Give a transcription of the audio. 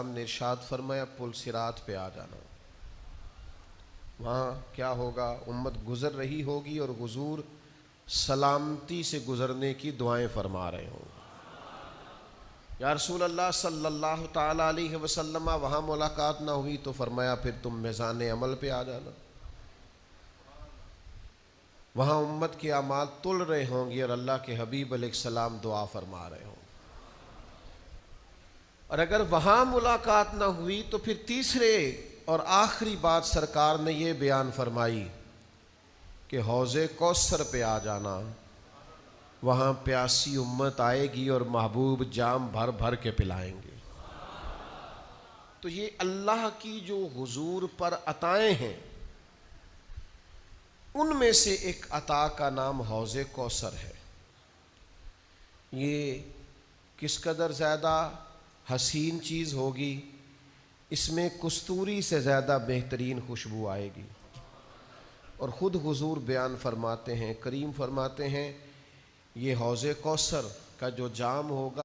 ہم نے ارشاد فرمایا پل صراط پہ آ جانا. وہاں کیا ہوگا؟ امت گزر رہی ہوگی اور حضور سلامتی سے گزرنے کی دعائیں فرما رہے ہوں. یا رسول اللہ صلی اللہ تعالی علیہ وسلم وہاں ملاقات نہ ہوئی تو فرمایا پھر تم میزان عمل پہ آ جانا. وہاں امت کے اعمال تل رہے ہوں گے اور اللہ کے حبیب علیہ السلام دعا فرما رہے ہوں. اور اگر وہاں ملاقات نہ ہوئی تو پھر تیسرے اور آخری بات سرکار نے یہ بیان فرمائی کہ حوض کوثر پہ آ جانا. وہاں پیاسی امت آئے گی اور محبوب جام بھر بھر کے پلائیں گے. تو یہ اللہ کی جو حضور پر عطائیں ہیں ان میں سے ایک عطا کا نام حوض کوثر ہے. یہ کس قدر زیادہ حسین چیز ہوگی، اس میں کستوری سے زیادہ بہترین خوشبو آئے گی. اور خود حضور بیان فرماتے ہیں، کریم فرماتے ہیں یہ حوض کوثر کا جو جام ہوگا